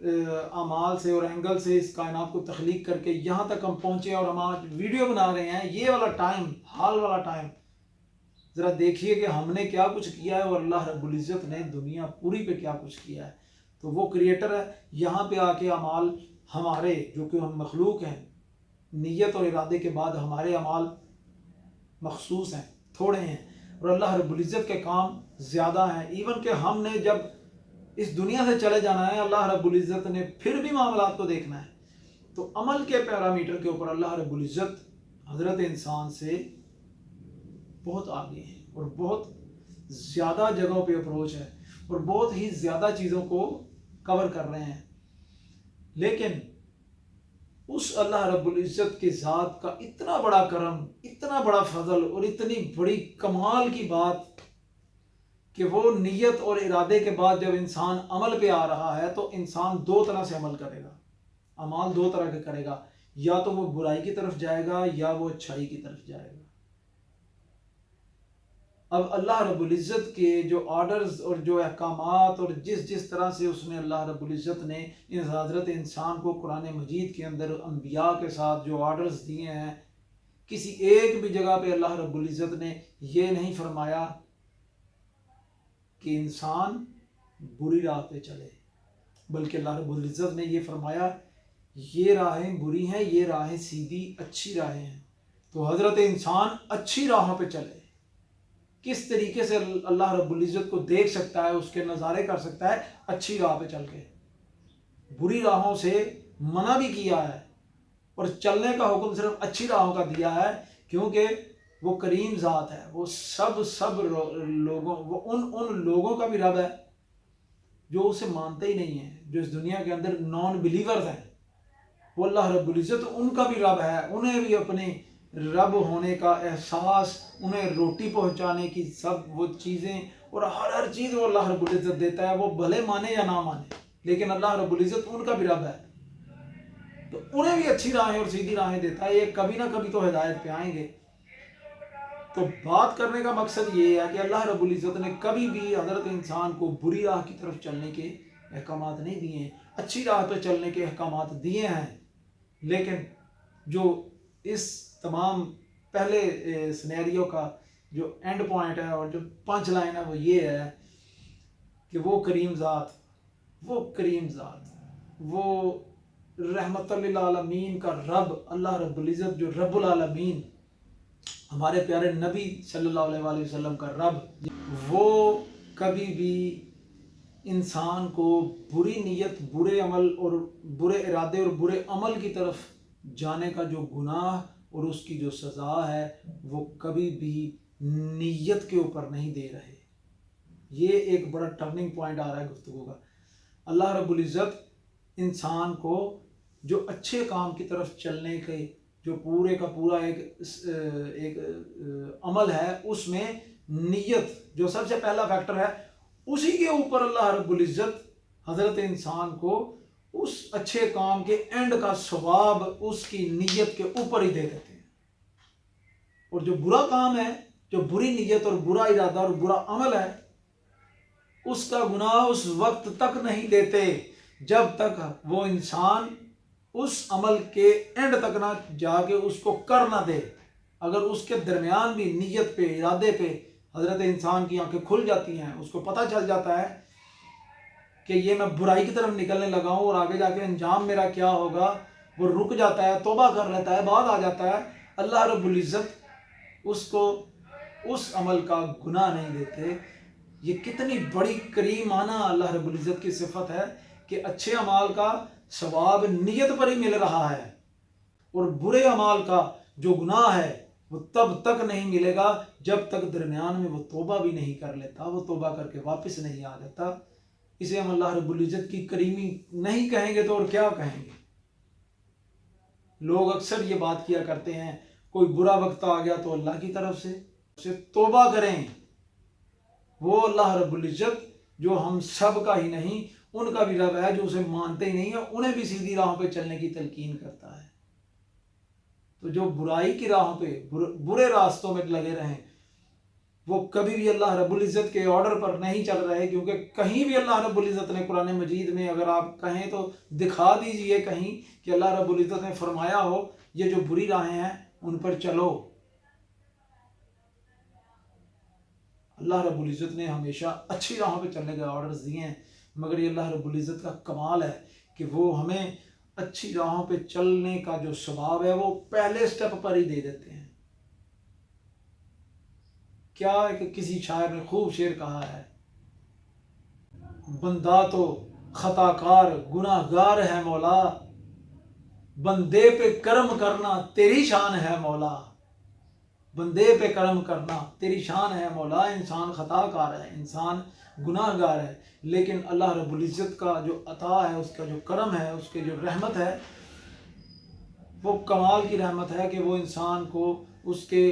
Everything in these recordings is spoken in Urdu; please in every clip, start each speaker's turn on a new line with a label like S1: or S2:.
S1: اعمال سے اور اینگل سے اس کائنات کو تخلیق کر کے یہاں تک ہم پہنچے اور ہم آج ویڈیو بنا رہے ہیں، یہ والا ٹائم، حال والا ٹائم، ذرا دیکھیے کہ ہم نے کیا کچھ کیا ہے اور اللہ رب العزت نے دنیا پوری پہ کیا کچھ کیا ہے۔ تو وہ کریٹر ہے، یہاں پہ آ کے اعمال ہمارے جو کہ ہم مخلوق ہیں، نیت اور ارادے کے بعد ہمارے اعمال مخصوص ہیں، تھوڑے ہیں، اور اللہ رب العزت کے کام زیادہ ہیں۔ ایون کہ ہم نے جب اس دنیا سے چلے جانا ہے، اللہ رب العزت نے پھر بھی معاملات کو دیکھنا ہے۔ تو عمل کے پیرامیٹر کے اوپر اللہ رب العزت حضرت انسان سے بہت آگے ہیں اور بہت زیادہ جگہوں پہ اپروچ ہے اور بہت ہی زیادہ چیزوں کو کور کر رہے ہیں۔ لیکن اس اللہ رب العزت کی ذات کا اتنا بڑا کرم، اتنا بڑا فضل اور اتنی بڑی کمال کی بات کہ وہ نیت اور ارادے کے بعد جب انسان عمل پہ آ رہا ہے تو انسان دو طرح سے عمل کرے گا، اعمال دو طرح کے کرے گا، یا تو وہ برائی کی طرف جائے گا یا وہ اچھائی کی طرف جائے گا۔ اب اللہ رب العزت کے جو آرڈرز اور جو احکامات اور جس طرح سے اس نے اللہ رب العزت نے ان حضرت انسان کو قرآن مجید کے اندر انبیاء کے ساتھ جو آرڈرز دیے ہیں، کسی ایک بھی جگہ پہ اللہ رب العزت نے یہ نہیں فرمایا کہ انسان بری راہ پہ چلے، بلکہ اللہ رب العزت نے یہ فرمایا یہ راہیں بری ہیں، یہ راہیں سیدھی اچھی راہیں ہیں۔ تو حضرت انسان اچھی راہوں پہ چلے، کس طریقے سے اللہ رب العزت کو دیکھ سکتا ہے، اس کے نظارے کر سکتا ہے، اچھی راہ پہ چل کے۔ بری راہوں سے منع بھی کیا ہے اور چلنے کا حکم صرف اچھی راہوں کا دیا ہے، کیونکہ وہ کریم ذات ہے، وہ سب لوگوں، وہ ان لوگوں کا بھی رب ہے جو اسے مانتے ہی نہیں ہیں، جو اس دنیا کے اندر نان بلیورز ہیں، وہ اللہ رب العزت ان کا بھی رب ہے، انہیں بھی اپنے رب ہونے کا احساس، انہیں روٹی پہنچانے کی سب وہ چیزیں اور ہر چیز وہ اللہ رب العزت دیتا ہے، وہ بھلے مانے یا نہ مانے، لیکن اللہ رب العزت ان کا بھی رب ہے، تو انہیں بھی اچھی راہیں اور سیدھی راہیں دیتا ہے، یہ کبھی نہ کبھی تو ہدایت پہ آئیں گے۔ تو بات کرنے کا مقصد یہ ہے کہ اللہ رب العزت نے کبھی بھی حضرت انسان کو بری راہ کی طرف چلنے کے احکامات نہیں دیے ہیں، اچھی راہ پہ چلنے کے احکامات دیے ہیں۔ لیکن جو اس تمام پہلے سینیریو کا جو اینڈ پوائنٹ ہے اور جو پنچ لائن ہے وہ یہ ہے کہ وہ کریم ذات، وہ رحمت للعالمین کا رب، اللہ رب العزت جو رب العالمین، ہمارے پیارے نبی صلی اللہ علیہ وآلہ وسلم کا رب، وہ کبھی بھی انسان کو بری نیت، برے عمل اور برے ارادے اور برے عمل کی طرف جانے کا جو گناہ اور اس کی جو سزا ہے وہ کبھی بھی نیت کے اوپر نہیں دے رہے۔ یہ ایک بڑا ٹرننگ پوائنٹ آ رہا ہے گفتگو کا۔ اللہ رب العزت انسان کو جو اچھے کام کی طرف چلنے کے جو پورے کا پورا ایک عمل ہے، اس میں نیت جو سب سے پہلا فیکٹر ہے، اسی کے اوپر اللہ رب العزت حضرت انسان کو اس اچھے کام کے اینڈ کا ثواب اس کی نیت کے اوپر ہی دے دیتے ہیں، اور جو برا کام ہے، جو بری نیت اور برا ارادہ اور برا عمل ہے، اس کا گناہ اس وقت تک نہیں دیتے جب تک وہ انسان اس عمل کے اینڈ تک نہ جا کے اس کو کر نہ دے۔ اگر اس کے درمیان بھی نیت پہ، ارادے پہ حضرت انسان کی آنکھیں کھل جاتی ہیں، اس کو پتہ چل جاتا ہے کہ یہ میں برائی کی طرف نکلنے لگا ہوں اور آگے جا کے انجام میرا کیا ہوگا، وہ رک جاتا ہے، توبہ کر لیتا ہے، بعد آ جاتا ہے، اللہ رب العزت اس کو اس عمل کا گناہ نہیں دیتے۔ یہ کتنی بڑی کریمانہ اللہ رب العزت کی صفت ہے کہ اچھے اعمال کا ثواب نیت پر ہی مل رہا ہے، اور برے اعمال کا جو گناہ ہے وہ تب تک نہیں ملے گا جب تک درمیان میں وہ توبہ بھی نہیں کر لیتا، وہ توبہ کر کے واپس نہیں آ جاتا۔ اسے ہم اللہ رب العزت کی کریمی نہیں کہیں گے تو اور کیا کہیں گے؟ لوگ اکثر یہ بات کیا کرتے ہیں، کوئی برا وقت آ گیا تو اللہ کی طرف سے توبہ کریں۔ وہ اللہ رب العزت جو ہم سب کا ہی نہیں، ان کا بھی رب ہے، جو اسے مانتے ہی نہیں ہیں، انہیں بھی سیدھی راہوں پہ چلنے کی تلقین کرتا ہے۔ تو جو برائی کی راہوں پہ، برے راستوں میں لگے رہیں، وہ کبھی بھی اللہ رب العزت کے آرڈر پر نہیں چل رہے، کیونکہ کہیں بھی اللہ رب العزت نے قرآن مجید میں اگر آپ کہیں تو دکھا دیجئے کہیں کہ اللہ رب العزت نے فرمایا ہو یہ جو بری راہیں ہیں ان پر چلو۔ اللہ رب العزت نے ہمیشہ اچھی راہوں پہ چلنے کے آرڈرز دیے ہیں، مگر یہ اللہ رب العزت کا کمال ہے کہ وہ ہمیں اچھی راہوں پہ چلنے کا جو ثواب ہے وہ پہلے سٹیپ پر ہی دے دیتے ہیں۔ کیا ہے کہ کسی شاعر نے خوب شعر کہا ہے، بندہ تو خطا کار گناہ گار ہے مولا، بندے پہ کرم کرنا تیری شان ہے مولا، بندے پہ کرم کرنا تیری شان ہے مولا۔ انسان خطا کار ہے، انسان گناہ گار ہے، لیکن اللہ رب العزت کا جو عطا ہے، اس کا جو کرم ہے، اس کے جو رحمت ہے، وہ کمال کی رحمت ہے کہ وہ انسان کو اس کے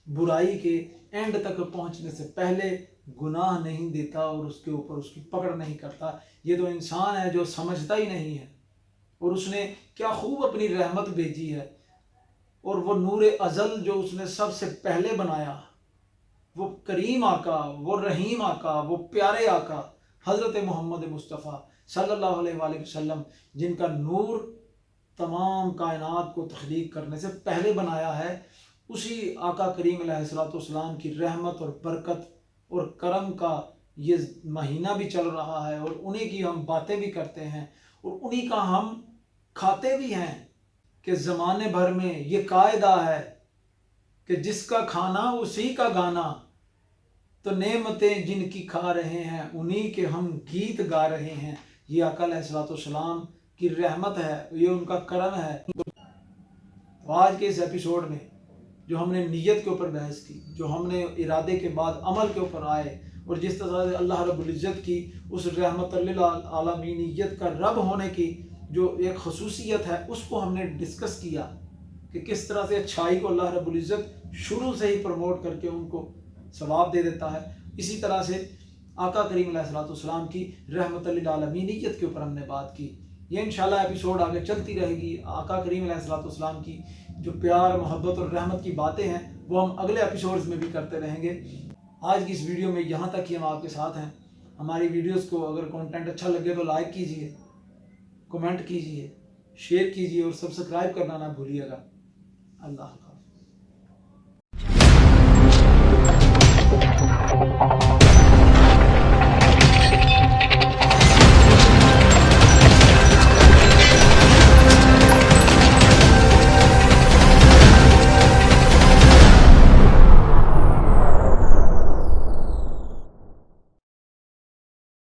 S1: برائی کے اینڈ تک پہنچنے سے پہلے گناہ نہیں دیتا اور اس کے اوپر اس کی پکڑ نہیں کرتا۔ یہ تو انسان ہے جو سمجھتا ہی نہیں ہے، اور اس نے کیا خوب اپنی رحمت بھیجی ہے، اور وہ نور ازل جو اس نے سب سے پہلے بنایا، وہ کریم آقا، وہ رحیم آقا، وہ پیارے آقا حضرت محمد مصطفیٰ صلی اللہ علیہ وآلہ وسلم، جن کا نور تمام کائنات کو تخلیق کرنے سے پہلے بنایا ہے، اسی آقا کریم علیہ السلام کی رحمت اور برکت اور کرم کا یہ مہینہ بھی چل رہا ہے، اور انہی کی ہم باتیں بھی کرتے ہیں، اور انہی کا ہم کھاتے بھی ہیں کہ زمانے بھر میں یہ قاعدہ ہے کہ جس کا کھانا اسی کا گانا، تو نعمتیں جن کی کھا رہے ہیں انہی کے ہم گیت گا رہے ہیں۔ یہ آقا علیہ السلام کی رحمت ہے، یہ ان کا کرم ہے۔ تو آج کے اس ایپیسوڈ میں جو ہم نے نیت کے اوپر بحث کی، جو ہم نے ارادے کے بعد عمل کے اوپر آئے، اور جس طرح سے اللہ رب العزت کی اس رحمت للعالمینیت کا رب ہونے کی جو ایک خصوصیت ہے، اس کو ہم نے ڈسکس کیا کہ کس طرح سے اچھائی کو اللہ رب العزت شروع سے ہی پروموٹ کر کے ان کو ثواب دے دیتا ہے۔ اسی طرح سے آقا کریم علیہ السلام کی رحمت للعالمینیت کے اوپر ہم نے بات کی۔ یہ انشاءاللہ ایپیسوڈ آگے چلتی رہے گی۔ آقا کریم علیہ السلام کی جو پیار، محبت اور رحمت کی باتیں ہیں وہ ہم اگلے ایپیسوڈز میں بھی کرتے رہیں گے۔ آج کی اس ویڈیو میں یہاں تک ہی ہم آپ کے ساتھ ہیں۔ ہماری ویڈیوز کو اگر کنٹینٹ اچھا لگے تو لائک کیجئے، کمنٹ کیجئے، شیئر کیجئے اور سبسکرائب کرنا نہ بھولیے گا۔ اللہ حافظ۔